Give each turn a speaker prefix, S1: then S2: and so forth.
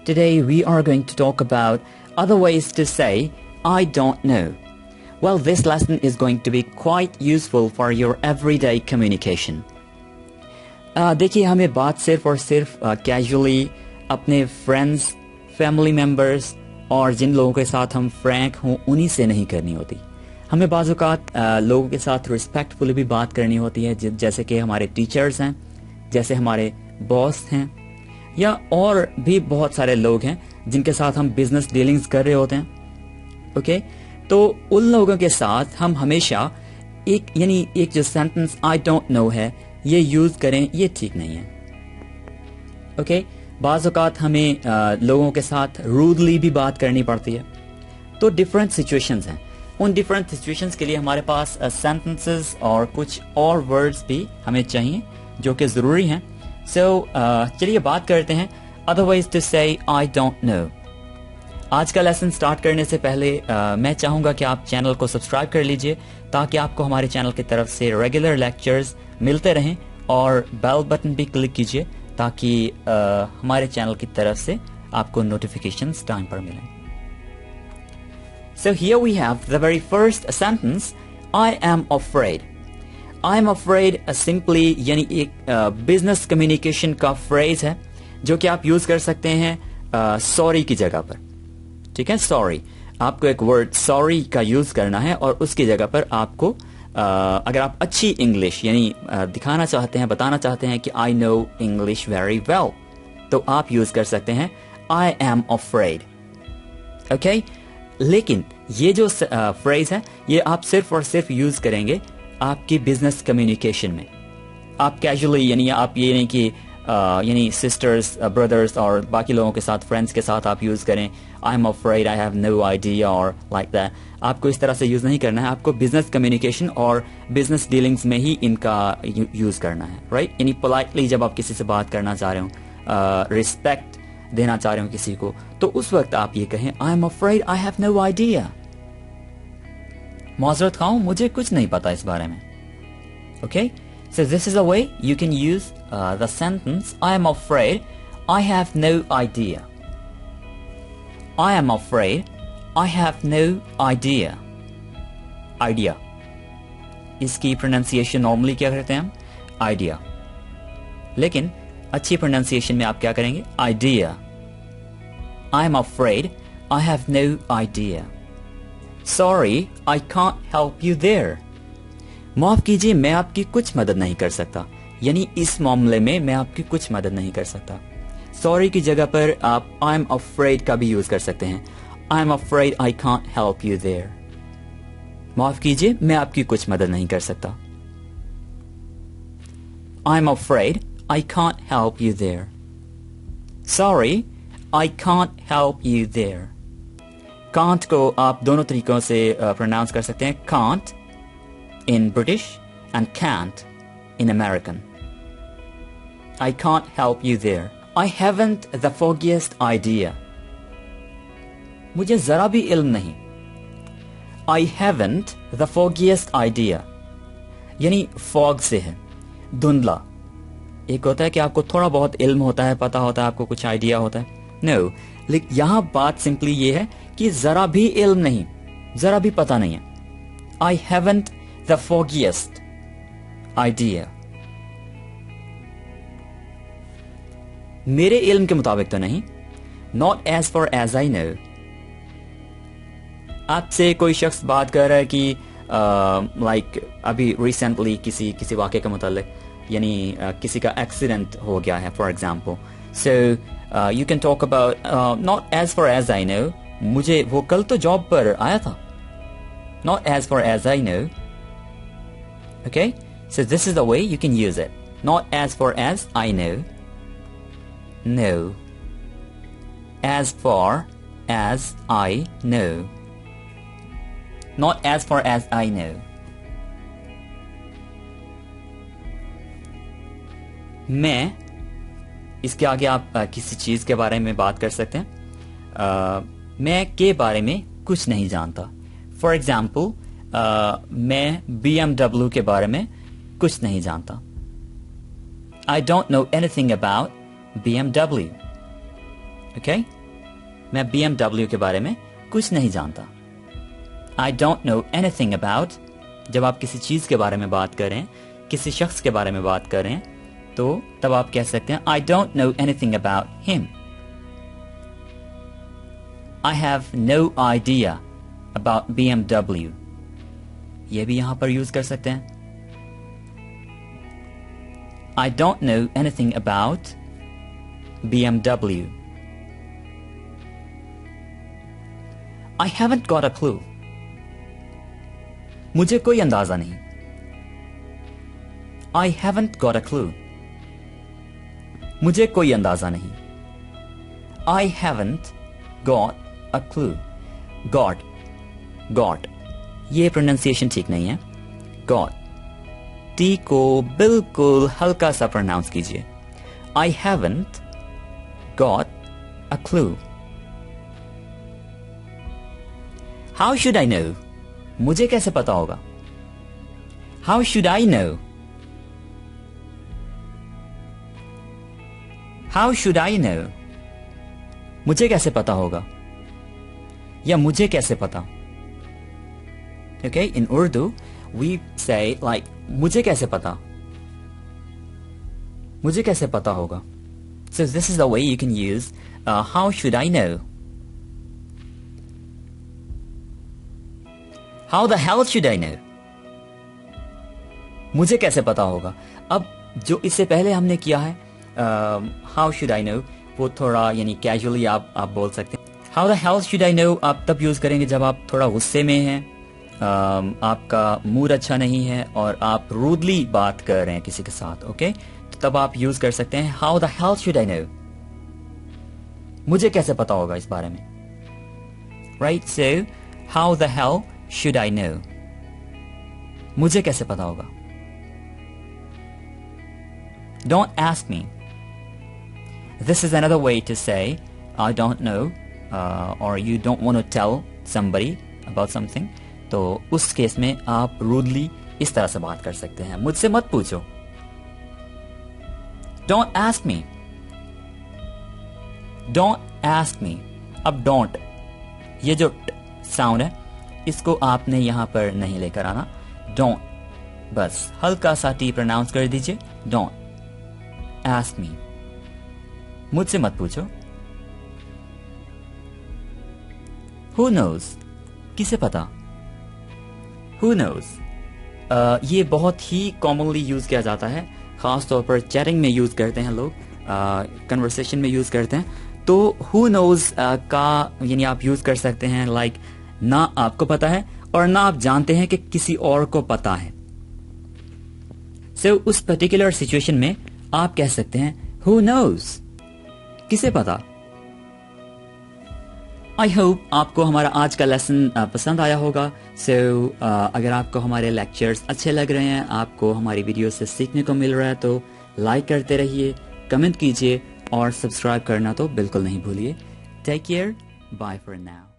S1: Today we are going to talk about other ways to say I don't know. Well, this lesson is going to be quite useful for your everyday communication. देखिए, हमें बात सिर्फ और सिर्फ casually अपने friends, family members और जिन लोगों के साथ हम फ्रैंक हों उन्हीं से नहीं करनी होती. हमें बाज़ औक़ात लोगों के साथ रिस्पेक्टफुली भी बात करनी होती है, जैसे कि हमारे टीचर्स हैं, जैसे हमारे बॉस हैं, या और भी बहुत सारे लोग हैं जिनके साथ हम बिजनेस डीलिंग्स कर रहे होते हैं. ओके, तो उन लोगों के साथ हम हमेशा एक जो सेंटेंस आई डोंट नो है ये यूज करें, ये ठीक नहीं है. ओके, बाज़ औक़ात हमें लोगों के साथ रूडली भी बात करनी पड़ती है. तो डिफरेंट सिचुएशंस हैं. उन डिफरेंट सिचुएशंस के लिए हमारे पास सेंटेंसेस और कुछ और वर्ड्स भी हमें चाहिए जो कि ज़रूरी हैं. सो चलिए बात करते हैं अदर वेज टू से आई डोंट नो. आज का लेसन स्टार्ट करने से पहले मैं चाहूँगा कि आप चैनल को सब्सक्राइब कर लीजिए ताकि आपको हमारे चैनल की तरफ से रेगुलर लेक्चर्स मिलते रहें, और बेल बटन भी क्लिक कीजिए ताकि हमारे चैनल की तरफ से आपको नोटिफिकेशंस टाइम पर मिलें. So here we have the very first sentence, I am afraid. I am afraid simply यानी एक बिजनेस कम्युनिकेशन का फ्रेज है जो कि आप यूज कर सकते हैं सॉरी की जगह पर. ठीक है, सॉरी, आपको एक वर्ड सॉरी का यूज करना है और उसकी जगह पर आपको अगर आप अच्छी इंग्लिश यानी दिखाना चाहते हैं, बताना चाहते हैं कि I know English very well, तो आप यूज कर सकते हैं आई एम अफ्रेड. ओके, लेकिन ये जो फ्रेज है ये आप सिर्फ और सिर्फ यूज करेंगे आपकी बिजनेस कम्युनिकेशन में. आप कैजुअली यानी आप ये नहीं कि यानी सिस्टर्स, ब्रदर्स और बाकी लोगों के साथ, फ्रेंड्स के साथ आप यूज करें I am afraid, I have no idea और लाइक दैट. आपको इस तरह से यूज नहीं करना है. आपको बिजनेस कम्युनिकेशन और बिजनेस डीलिंग्स में ही इनका यूज करना है. राइट, यानी पोलाइटली जब आप किसी से बात करना चाह रहे हो, रिस्पेक्ट देना चाह रहे हो किसी को, तो उस वक्त आप ये कहें I am afraid, I have no idea. माजरत खाऊं, मुझे कुछ नहीं पता इस बारे में. Okay, so this is a way you can use the sentence I am afraid, I have no idea. I am afraid, I have no idea. Idea. इसकी pronunciation normally क्या करते हैं हम? Idea. लेकिन अच्छी pronunciation में आप क्या करेंगे? Idea. I am afraid, I have no idea. Sorry, I can't help you there. माफ कीजिए, मैं आपकी कुछ मदद नहीं कर सकता, यानी इस मामले में मैं आपकी कुछ मदद नहीं कर सकता. सॉरी की जगह पर आप आई एम अफ्रेड का भी यूज कर सकते हैं. आई am afraid I can't help you there. माफ कीजिए, मैं आपकी कुछ मदद नहीं कर सकता. आई am afraid I can't help you there. Sorry, I can't help you there. Can't को आप दोनों तरीकों से प्रोनाउंस कर सकते हैं. Can't in British and can't in American. I can't help you there. I haven't the foggiest idea. मुझे जरा भी इल्म नहीं. I haven't the foggiest idea. यानी fog से है, धुंधला. एक होता है कि आपको थोड़ा बहुत इल्म होता है, पता होता है, आपको कुछ आइडिया होता है. No, लेकिन यहां बात सिंपली ये है कि जरा भी इल्म नहीं, जरा भी पता नहीं है. I haven't the foggiest idea. मेरे इल्म के मुताबिक तो नहीं. Not as far as I know. आपसे कोई शख्स बात कर रहा है कि लाइक अभी रिसेंटली किसी वाक़े के मुतालिक, यानी किसी का एक्सीडेंट हो गया है for example. So you can talk about not as far as I know. मुझे वो कल तो जॉब पर आया था. Not as far as I know. Okay, so this is the way you can use it. Not as far as I know. No. As far as I know. Not as far as I know. मैं, इसके आगे आप किसी चीज के बारे में बात कर सकते हैं. मैं के बारे में कुछ नहीं जानता. फॉर एग्जाम्पल, मैं BMW के बारे में कुछ नहीं जानता. I don't know anything about BMW. Okay मैं BMW के बारे में कुछ नहीं जानता. I don't know anything about. जब आप किसी चीज के बारे में बात करें, किसी शख्स के बारे में बात करें, तो तब आप कह सकते हैं I don't know anything about him. I have no idea about BMW. ये भी यहां पर यूज कर सकते हैं. I don't know anything about BMW. I haven't got a clue. मुझे कोई अंदाजा नहीं. I haven't got a clue. मुझे कोई अंदाजा नहीं. I haven't got a clue. Got. ये प्रोनाउंसिएशन ठीक नहीं है. Got. टी को बिल्कुल हल्का सा प्रोनाउंस कीजिए. I haven't got a clue. How should I know? मुझे कैसे पता होगा? How should I know? How should I know? मुझे कैसे पता होगा? या मुझे कैसे पता? Okay, in Urdu, we say like मुझे कैसे पता? मुझे कैसे पता होगा? So this is the way you can use how should I know? How the hell should I know? मुझे कैसे पता होगा? अब जो इससे पहले हमने किया है how should I know, वो थोड़ा यानी कैजुअली आप बोल सकते हैं. How the hell should I know आप तब यूज करेंगे जब आप थोड़ा गुस्से में हैं, आपका मूड अच्छा नहीं है और आप रूडली बात कर रहे हैं किसी के साथ. ओके तो तब आप यूज कर सकते हैं how the hell should I know. मुझे कैसे पता होगा इस बारे में. Right, so how the hell should I know? मुझे कैसे पता होगा. Don't ask me. This is another way to say I don't know or you don't want to tell somebody about something. तो उस केस में आप रूडली इस तरह से बात कर सकते हैं. मुझसे मत पूछो. Don't ask me. Don't ask me. अब don't ये जो साउंड है इसको आपने यहां पर नहीं लेकर आना. Don't बस हल्का सा टी प्रोनाउंस कर दीजिए. Don't ask me. मुझसे मत पूछो. Who knows? किसे पता. Who knows? ये बहुत ही कॉमनली यूज किया जाता है. खास तौर पर चैटिंग में यूज करते हैं लोग, कन्वर्सेशन में यूज करते हैं. तो who knows का यानी आप यूज कर सकते हैं लाइक ना आपको पता है और ना आप जानते हैं कि किसी और को पता है. So उस पर्टिकुलर सिचुएशन में आप कह सकते हैं who knows, किसे पता. आई होप आपको हमारा आज का लेसन पसंद आया होगा. सो अगर आपको हमारे लेक्चर्स अच्छे लग रहे हैं, आपको हमारी वीडियो से सीखने को मिल रहा है, तो लाइक करते रहिए, कमेंट कीजिए और सब्सक्राइब करना तो बिल्कुल नहीं भूलिए. Take care. Bye for now.